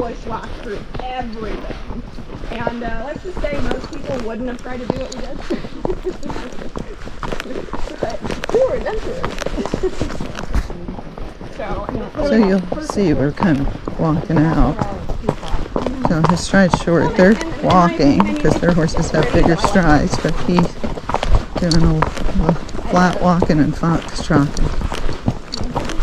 push last through everything. And let's just say most people wouldn't have tried to do what we did. But we were adventurous. So you'll see we're kind of walking out. So his stride's short. They're walking because their horses have bigger strides, but he's doing a flat walking and fox trotting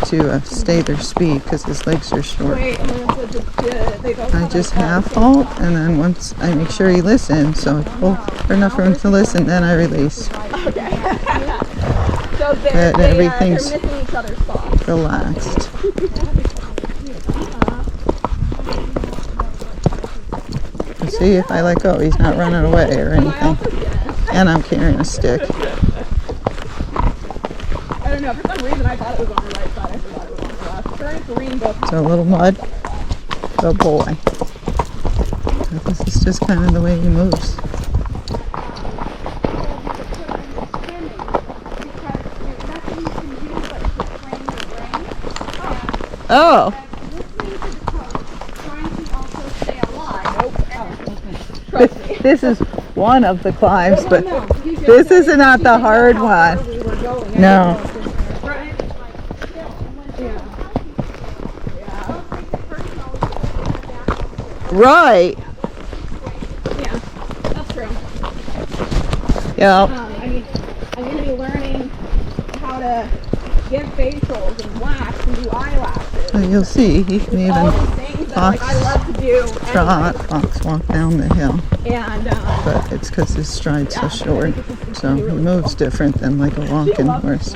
to stay their speed because his legs are short. I just half halt, and then once I make sure he listens, so there's enough room to listen, then I release. Okay. So they're missing each other's thoughts. Relaxed. See, if I let go, he's not running away or anything. And I'm carrying a stick. I don't know, for some reason I thought it was on the right side. I forgot it was on the left. Turn green, go. So a little mud. Good boy. So this is just kind of the way he moves. Oh. This is one of the climbs, but this is not the hard one. No. Right. Yeah, that's true. Yeah. I'm going to be learning how to give facials and wax and do eyelashes. So you'll see, he can even fox I love to do trot, fox walk down the hill. And but it's because his stride's so short, so he moves different than like a walking horse.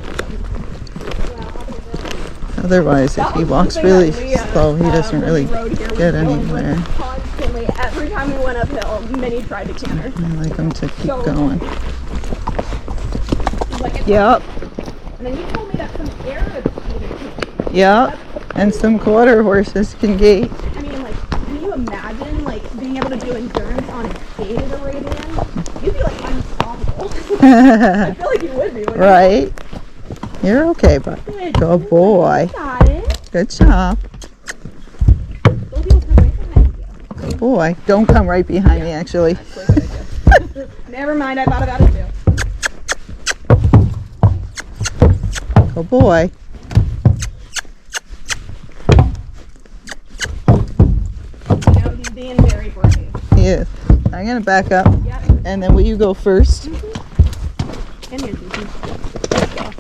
Otherwise, if he walks really slow, he doesn't really get anywhere. Constantly, every time we went uphill, Minnie tried to canter. I like him to keep going. Like Yep. And then you told me that some Arabs can. Yep. And some quarter horses can gait. I mean, like, can you imagine, like, being able to do endurance on a gated Arabian? You'd be, like, unstoppable. I feel like you would be, wouldn't Right. You're okay, bud. Good boy. Got it. Good job. Good boy. Don't come right behind me, actually. Never mind, I thought about it too. Good boy. He's being very brave. He is. I'm going to back up. Yep. And then will you go first? Come here, Gigi.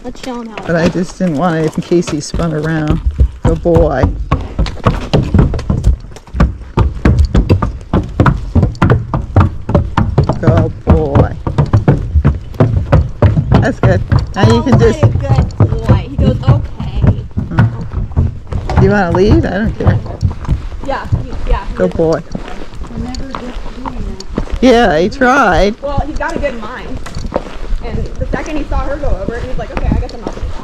Let's show him how. But I just didn't want it in case he spun around. Good boy. Good boy. That's good. Now you can just... Good boy. He goes, okay. Do you want to lead? I don't care. Yeah. Good boy. Yeah, he tried. Well, he's got a good mind. And the second he saw her go over it, he's like, okay, I guess I'm not going to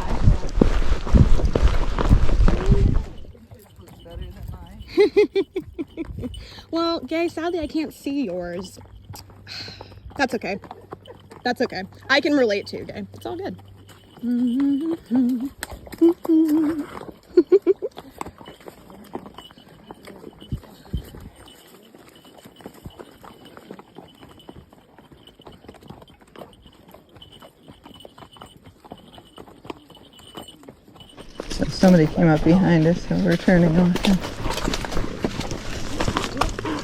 die. Well, Gay, sadly I can't see yours. That's okay. That's okay. I can relate to you, Gay. It's all good. So somebody came up behind us, so we're turning on him.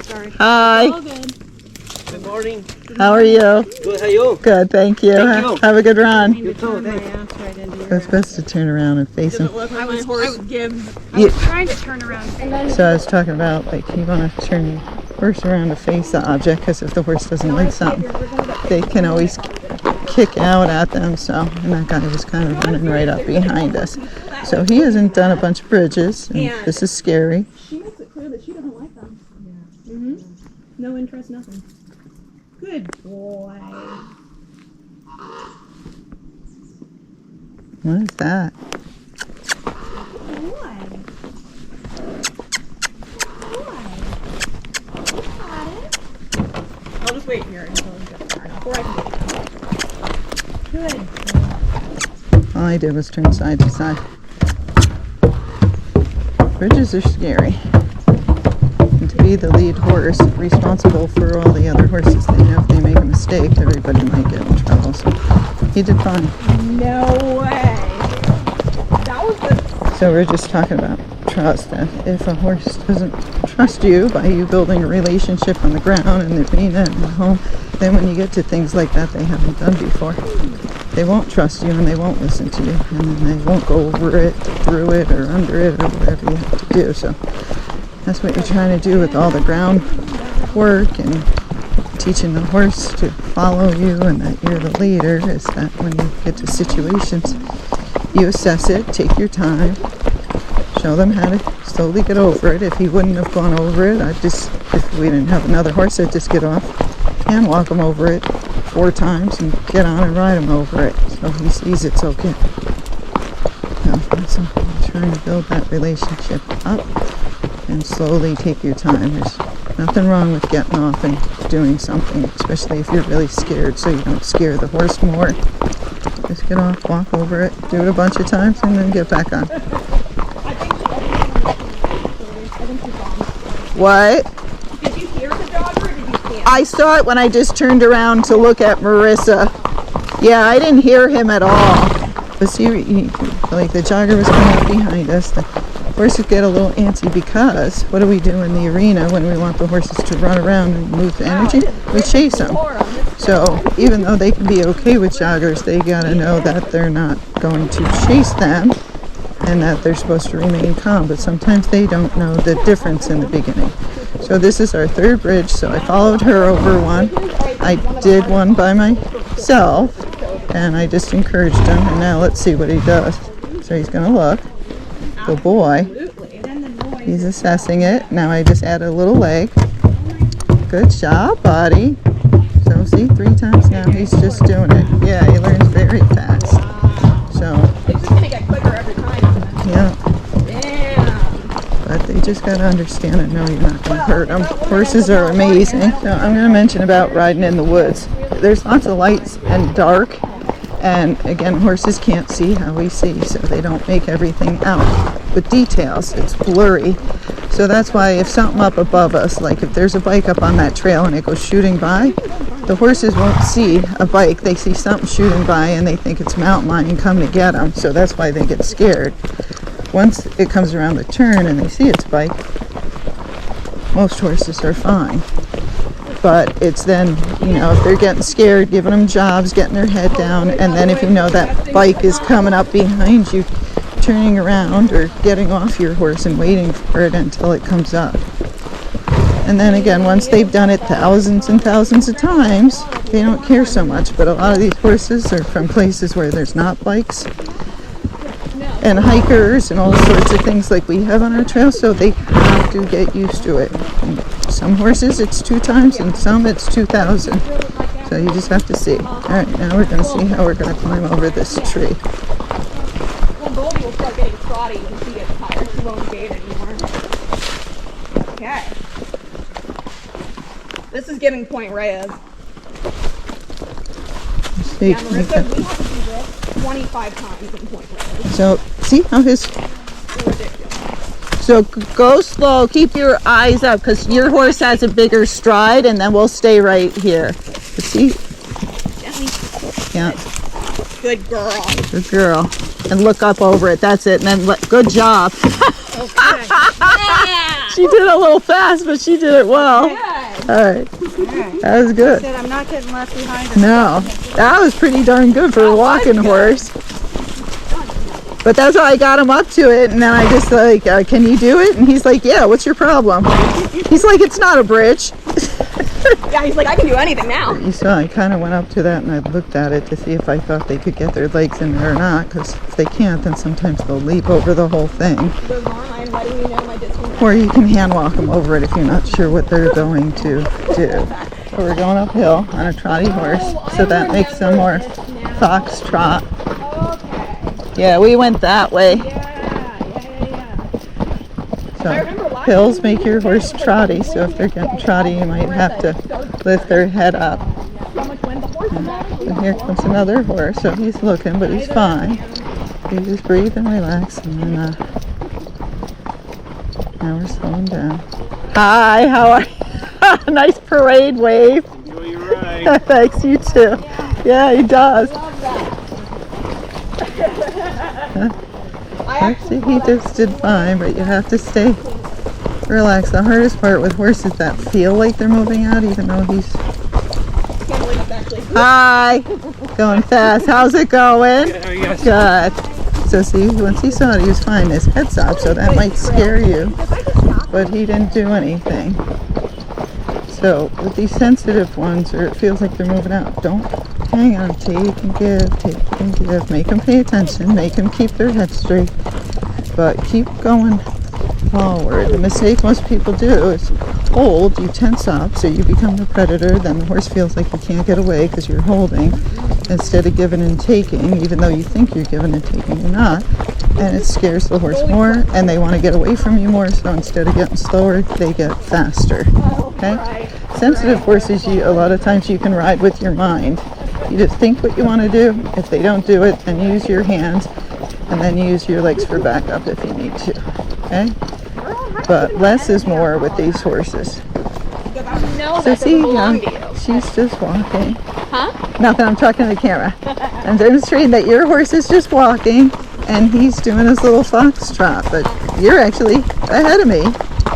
Sorry. Hi. All good. Good morning. How are you? Good, how are you? Good, thank you. Thank you. Have a good run. You too, thanks. It's best to turn around and face him. Look like my horse gives. I was trying to turn around. So I was talking about, like, you want to turn your horse around to face the object, because if the horse doesn't like something, they can always kick out at them. So, and that guy was kind of running right up behind us. So he hasn't done a bunch of bridges, and this is scary. She makes it clear that she doesn't like them. Yeah. No interest, nothing. Good boy. What is that? I'll just wait here until it gets far enough, or I can get it. Good. All I did was turn side to side. Bridges are scary. be the lead horse, responsible for all the other horses. They know if they make a mistake, everybody might get in trouble. So he did fine. No way. That was the... So we're just talking about trust. That if a horse doesn't trust you by you building a relationship on the ground and the arena and the home, then when you get to things like that they haven't done before, they won't trust you and they won't listen to you, and then they won't go over it, through it, or under it, or whatever you have to do. So that's what you're trying to do with all the ground work and teaching the horse to follow you and that you're the leader, is that when you get to situations, you assess it, take your time, show them how to slowly get over it. If he wouldn't have gone over it, if we didn't have another horse, I'd just get off and walk him over it 4 times and get on and ride him over it, so he sees it's okay. So that's what I'm trying to build, that relationship up, and slowly take your time. There's nothing wrong with getting off and doing something, especially if you're really scared, so you don't scare the horse more. Just get off, walk over it, do it a bunch of times, and then get back on. What? Did you hear the jogger or did you see him? I saw it when I just turned around to look at Marissa. Yeah, I didn't hear him at all. But see, like the jogger was coming up behind us. The horses get a little antsy because what do we do in the arena when we want the horses to run around and move the energy? We chase them. So even though they can be okay with joggers, they gotta know that they're not going to chase them and that they're supposed to remain calm. But sometimes they don't know the difference in the beginning. So this is our 3rd bridge, so I followed her over one. I did one by myself, and I just encouraged him, and now let's see what he does. So he's gonna look. Good boy. He's assessing it. Now I just add a little leg. Good job, buddy. So see, 3 times now he's just doing it. Yeah, he learns very fast. So It's just gonna get quicker every time. yeah. Damn. But they just got to understand and know you're not going to hurt them. Horses are amazing. So I'm going to mention about riding in the woods. There's lots of lights and dark, and again, horses can't see how we see, so they don't make everything out with details. It's blurry. So that's why if something up above us, like if there's a bike up on that trail and it goes shooting by, the horses won't see a bike. They see something shooting by and they think it's mountain lion come to get them. So that's why they get scared. Once it comes around the turn and they see its bike, most horses are fine. But it's then, if they're getting scared, giving them jobs, getting their head down, and then if you know that bike is coming up behind you, turning around or getting off your horse and waiting for it until it comes up. And then again, once they've done it thousands and thousands of times, they don't care so much. But a lot of these horses are from places where there's not bikes and hikers and all sorts of things like we have on our trail, so they have to get used to it. And some horses it's 2 times and some it's 2,000. So you just have to see. All right, now we're going to see how we're going to climb over this tree. Well, Goldie will start getting trotty when she gets tired. She won't gate anymore. Okay. This is giving Point Reyes. See, Yeah, Marissa, we have to do this 25 times in Point Reyes. so see how his... Ridiculous. So go slow, keep your eyes up, because your horse has a bigger stride, and then we'll stay right here. But see? Yeah. Good girl. Good girl. And look up over it. That's it. And then good job. Okay. Yeah. She did it a little fast, but she did it well. Good. All right. That was good. I'm not getting left behind her. No, that was pretty darn good for a walking horse. But that's how I got him up to it, and then I just like, can you do it? And he's like, yeah, what's your problem? He's like, it's not a bridge. Yeah, he's like, I can do anything now. You saw, I kind of went up to that and I looked at it to see if I thought they could get their legs in there or not, because if they can't, then sometimes they'll leap over the whole thing. Goes on, I'm letting you know my distance. Or you can hand walk them over it if you're not sure what they're going to do. So we're going uphill on a trotty horse, so that makes them more fox trot. Okay. Yeah, we went that way. Yeah. So hills make your horse trotty, so if they're getting trotty, you might have to lift their head up. So here comes another horse, so he's looking, but he's fine. You just breathe and relax, and then now we're slowing down. Hi, how are you? Nice parade wave. Enjoy your ride. Thanks, you too. Yeah, he does. Actually, he just did fine, but you have to stay relaxed. The hardest part with horses that feel like they're moving out, even though he's... Hi! Going fast. How's it going? Good. So see, once he saw it, he was fine. His head's up, so that might scare you. But he didn't do anything. So with these sensitive ones, or it feels like they're moving out, don't hang on. Take and give, take and give. Make them pay attention. Make them keep their head straight. But keep going forward. The mistake most people do is hold, you tense up, so you become the predator. Then the horse feels like you can't get away because you're holding instead of giving and taking, even though you think you're giving and taking, you're not. And it scares the horse more, and they want to get away from you more, so instead of getting slower, they get faster. Okay? Sensitive horses, a lot of times you can ride with your mind. You just think what you want to do. If they don't do it, then use your hands, and then use your legs for backup if you need to. Okay? But less is more with these horses. So see, she's just walking. Huh? Nothing, I'm talking to the camera. I'm demonstrating that your horse is just walking, and he's doing his little foxtrot, but you're actually ahead of me.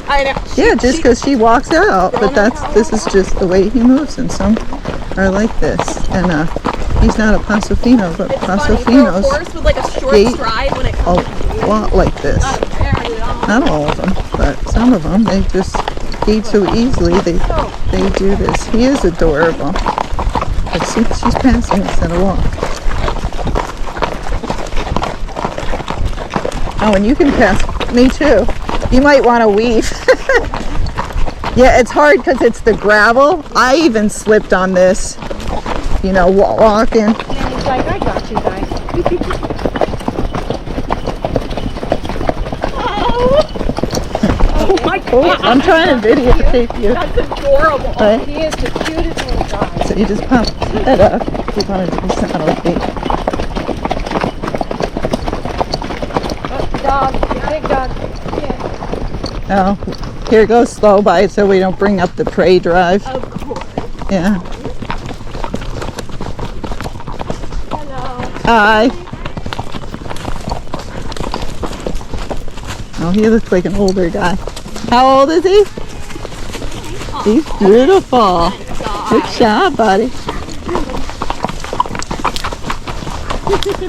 I know. Yeah, just because she walks out, but this is just the way he moves, and some are like this. And he's not a Pasofino, but Pasofinos Horse with like a short gait stride when it a comes lot like this. Not all of them, but some of them, they just gait so easily, they do this. He is adorable. But see, she's passing instead of walk. Oh, and you can pass me too. You might want to weave. Yeah, it's hard because it's the gravel. I even slipped on this, you know, walking. And he's like, I got you guys. Oh my Oh, God. I'm trying to videotape you. That's adorable. Right? He is the cutest little guy. So you just pop that up. You want to do saddle gait. Dog, big dog. Oh, here goes slow by so we don't bring up the prey drive. Of course. Yeah. Hello. Hi. Oh, he looks like an older guy. How old is he? He's beautiful. Good job, buddy.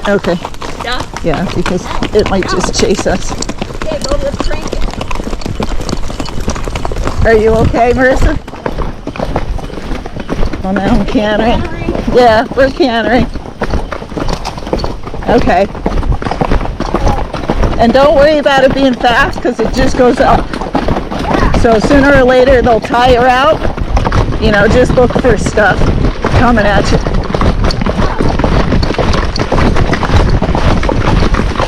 Okay. Yeah. Yeah, because it might just chase us. Okay, go to the trinket. Are you okay, Marissa? Oh, now I'm cantering. Yeah, we're cantering. Okay. And don't worry about it being fast because it just goes up. So sooner or later they'll tire out. You know, just look for stuff coming at you.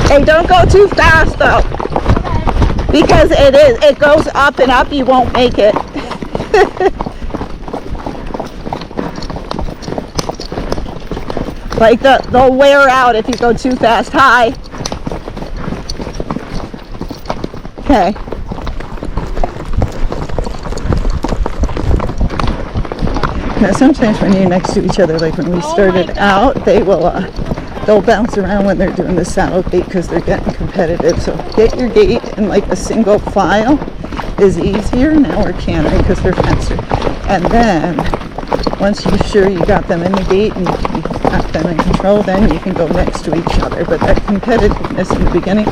Hey, don't go too fast though. Because it goes up and up, you won't make it. Like they'll wear out if you go too fast. Hi. Okay. Now sometimes when you're next to each other, like when we started out, they'll bounce around when they're doing the saddle gait because they're getting competitive. So get your gait in like a single file is easier. Now we're cantering because they're faster. And then once you're sure you got them in the gait and you got them in control, then you can go next to each other. But that competitiveness in the beginning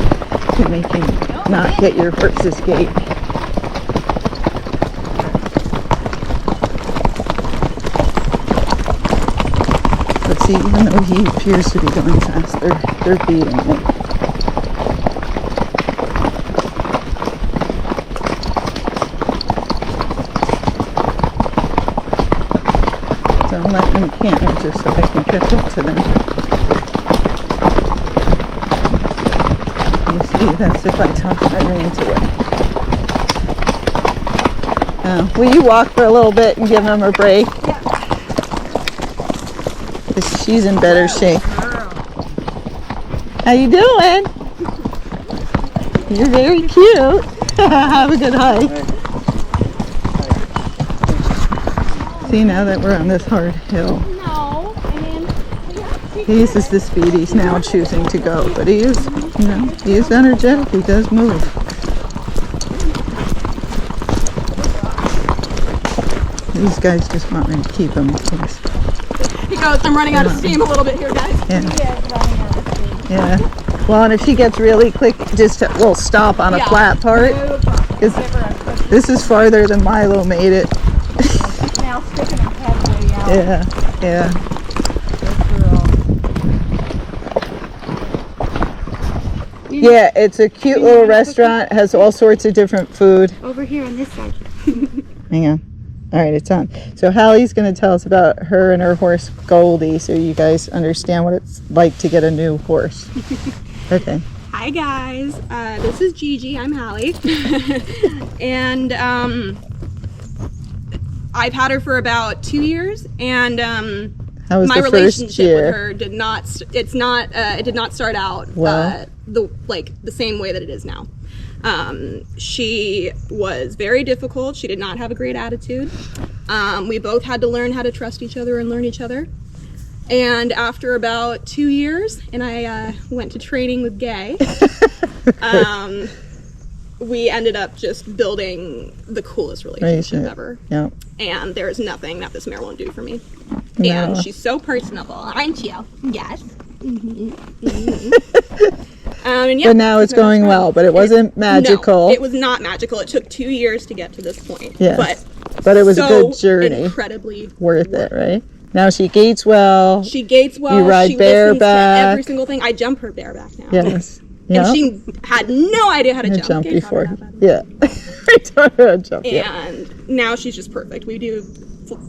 can make you not get your horse's gait. But see, even though he appears to be going fast, they're beating me. So I'm letting them canter just so I can catch up to them. You see, that's if I toss my reins away. Will you walk for a little bit and give them a break? She's in better shape. How you doing? You're very cute. Have a good hike. See, now that we're on this hard hill, No, I mean, yeah, this is the speed he's now choosing to go. But he is, you know, he is energetic. He does move. These guys just want me to keep him, of course. he goes, I'm running out of steam a little bit here, guys. Yeah. Yeah. Well, and if she gets really quick, we'll stop on a flat part. Because this is farther than Milo made it. Now sticking her head way out. Yeah, yeah. Yeah, it's a cute little restaurant. Has all sorts of different food. Over here on this side. Hang on. All right, it's on. So Hallie's going to tell us about her and her horse Goldie, so you guys understand what it's like to get a new horse. Okay. Hi guys, this is Gigi, I'm Hallie. And I've had her for about 2 years, and How was my the first relationship year? with her did not start out Well. the same way that it is now. She was very difficult. She did not have a great attitude. We both had to learn how to trust each other and learn each other. And after about 2 years, and I went to training with Gaye, we ended up just building the coolest relationship ever. Yeah. And there's nothing that this mare won't do for me. No. And she's so personable, aren't you? Yes. And yeah, But now it's going well, but it wasn't magical. No, it was not magical. It took 2 years to get to this point. Yes. But it was a good journey. Incredibly Worth it, right? Now she gates well. She gates well. You ride she listens bareback. to every single thing. I jump her bareback now. Yes. Yeah. And she had no idea how to I jump. jumped Gaye taught her before. that. Yeah. I taught her how to jump. Yeah. And now she's just perfect. We do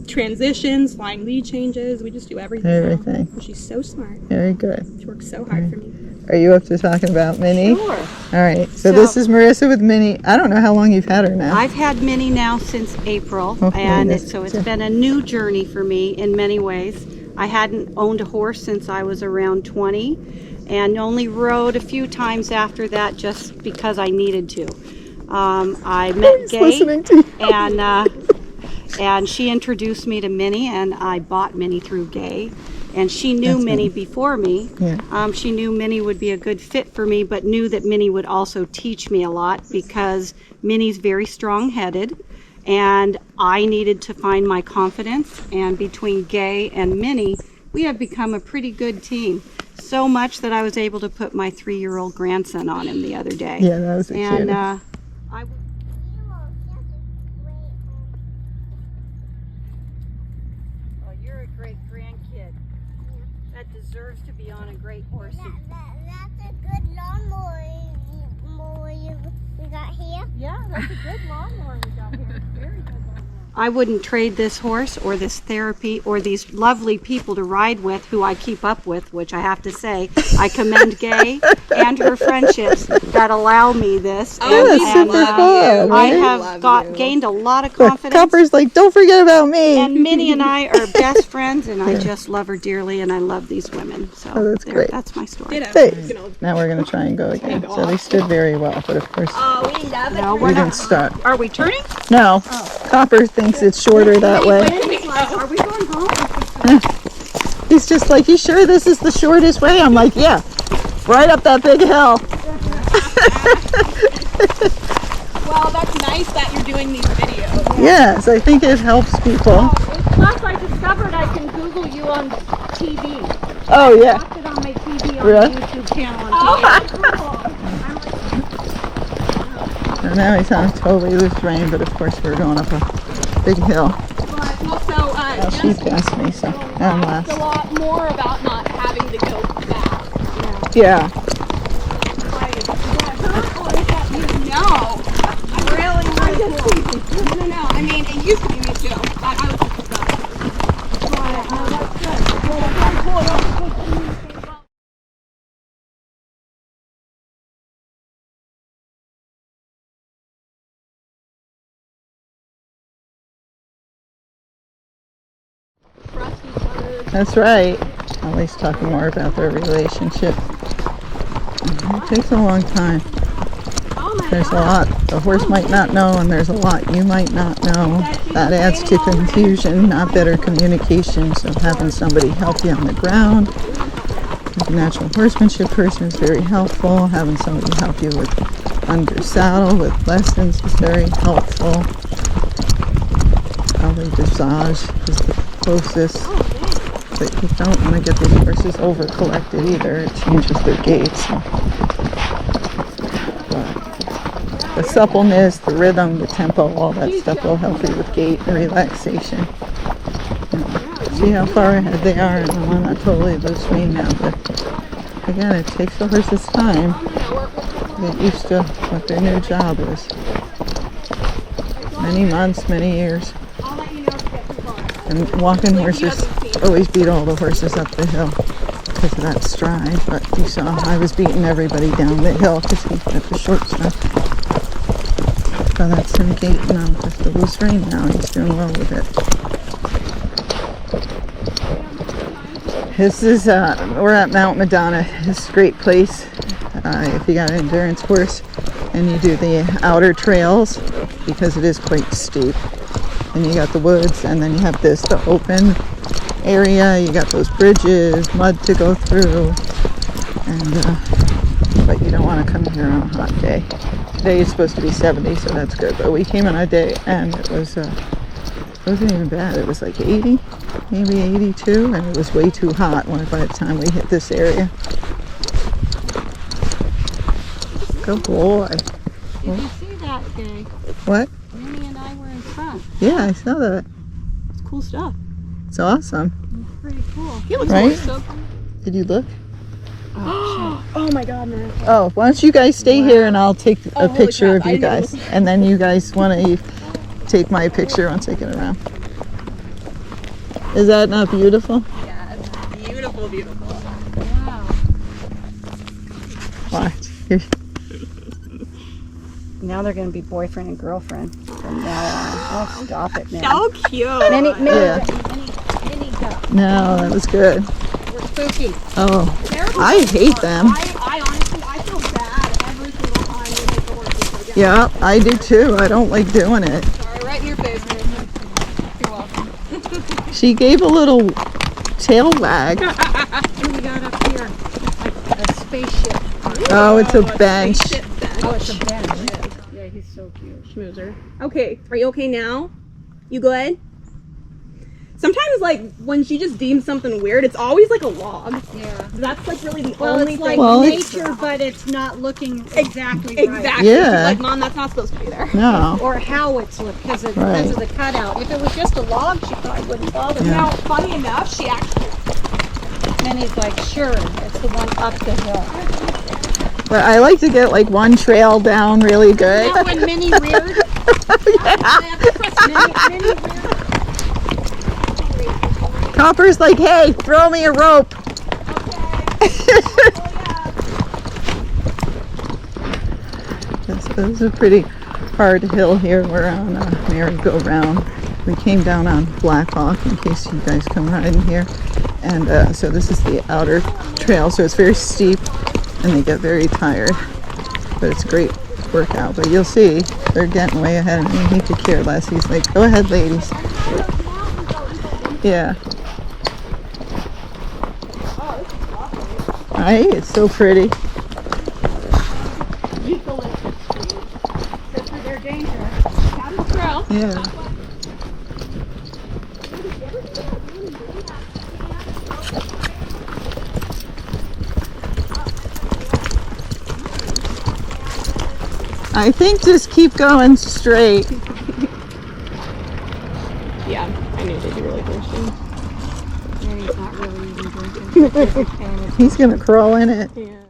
transitions, flying lead changes. We just do everything. now. Everything. And she's so smart. Very good. She works so hard for me. Are you up to talking about Minnie? Sure. All right. So this is Marissa with Minnie. I don't know how long you've had her now. I've had Minnie now since April, Okay, and that's so it's good. been a new journey for me in many ways. I hadn't owned a horse since I was around 20, and only rode a few times after that just because I needed to. I met He's Gaye, listening to you. and she introduced me to Minnie, and I bought Minnie through Gaye. And she knew That's Minnie right. before me. Yeah. She knew Minnie would be a good fit for me, but knew that Minnie would also teach me a lot because Minnie's very strong-headed, and I needed to find my confidence. And between Gaye and Minnie, we have become a pretty good team. So much that I was able to put my 3-year-old grandson on him the other day. Yeah, that was the And cutest. Well, you're a great grandkid. That deserves to be on a great horse. That's a good lawnmower we got here. Yeah, that's a good lawnmower we got here. Very good lawnmower. I wouldn't trade this horse or this therapy or these lovely people to ride with who I keep up with, which I have to say, I commend Gaye and her friendships that allow me this. Yeah, that's super fun, I right? have gained a lot of Look, confidence. Copper's like, don't forget about me. And Minnie and I are best friends, and I just love her dearly, and I love these women. So Oh, that's great. That's my story. Hey, now we're going to try and go again. So they stood very well, but of course We love it. No, we we're didn't not. start. Are we turning? No, Copper thinks it's shorter that way. Are we going home? He's just like, you sure this is the shortest way? I'm like, yeah, right up that big hill. Well, that's nice that you're doing these videos. Yes, I think it helps people. Plus, I discovered I can Google you on TV. Oh, yeah. Watch it on my TV on Really? the YouTube channel on TV. So now he's on a totally loose rein, but of course we're going up a big hill. But also, Well, she passed me, so now I'm it's a last. lot more about not having to go fast. Yeah. No, I really no. I mean, it used to be me too. I was just trust each other. That's right. At least talking more about their relationship. It takes a long time. There's a lot the horse might not know, and there's a lot you might not know. That adds to confusion, not better communication. So having somebody help you on the ground, like a natural horsemanship person, is very helpful. Having somebody help you with under saddle with lessons is very helpful. Probably dressage is the closest. But you don't want to get these horses over collected either. It changes their gait. So. The suppleness, the rhythm, the tempo, all that stuff will help you with gait and relaxation. See how far ahead they are, and I'm not totally loose me now, but again, it takes the horses time to get used to what their new job is. Many months, many years. And walking horses always beat all the horses up the hill because of that stride, but you saw I was beating everybody down the hill because he had the short stride. So that's him gaiting on just a loose rein now. He's doing well with it. This is, we're at Mount Madonna. It's a great place if you got an endurance horse and you do the outer trails because it is quite steep. And you got the woods, and then you have this, the open area. You got those bridges, mud to go through, and but you don't want to come here on a hot day. Today is supposed to be 70, so that's good. But we came on a day, and it wasn't even bad. It was like 80, maybe 82, and it was way too hot by the time we hit this area. Good boy. Did you see that, Gaye? What? Minnie and I were in front. Yeah, I saw that. It's cool stuff. It's awesome. It's pretty cool. He looks Right? so Did you look? Oh my god, man. Oh, why don't you guys stay here and I'll take a holy picture crap, of you I know. guys. And then you guys want to take my picture once I get around. Is that not beautiful? Yeah, it's beautiful, beautiful. Wow. Watch. Here. Now they're going to be boyfriend and girlfriend from now on. Oh, stop it, man. So cute. Minnie, Yeah. Minnie, go. No, that was good. We're spooky. Oh, I hate them. I honestly, I feel bad every single time we make the horses go down. Yeah, I do too. I don't like doing it. Sorry, right in your face, man. You're welcome. She gave a little tail wag. What do we got up here? Like a spaceship. Oh, it's a bench. Oh, it's a bench. Yeah, he's so cute. Schmoozer. Okay, are you okay now? You good? Sometimes, like, when she just deems something weird, it's always like a log. Yeah. That's like really the Well, only it's thing. like Well, it's- nature, but it's not looking exactly right. Exactly. Yeah. She's like, Mom, that's not supposed to be there. No. Or how it's looked because of Right. the cutout. If it was just a log, she probably wouldn't bother. Yeah. Now, funny enough, she actually. Minnie's like, sure, it's the one up the hill. But I like to get like one trail down really good. Now when Minnie reared, Minnie reared. Copper's like, hey, throw me a rope. This is a pretty hard hill here. We're on a merry-go-round. We came down on Black Hawk in case you guys come riding here. And so this is the outer trail. So it's very steep and they get very tired. But it's a great workout. But you'll see, they're getting way ahead of me. He could care less. He's like, go ahead, ladies. Yeah. Right? It's so pretty. They're dangerous. Yeah. I think just keep going straight. Yeah, I knew they'd be really thirsty. Minnie's not really even drinking. He's gonna crawl in it. Yeah.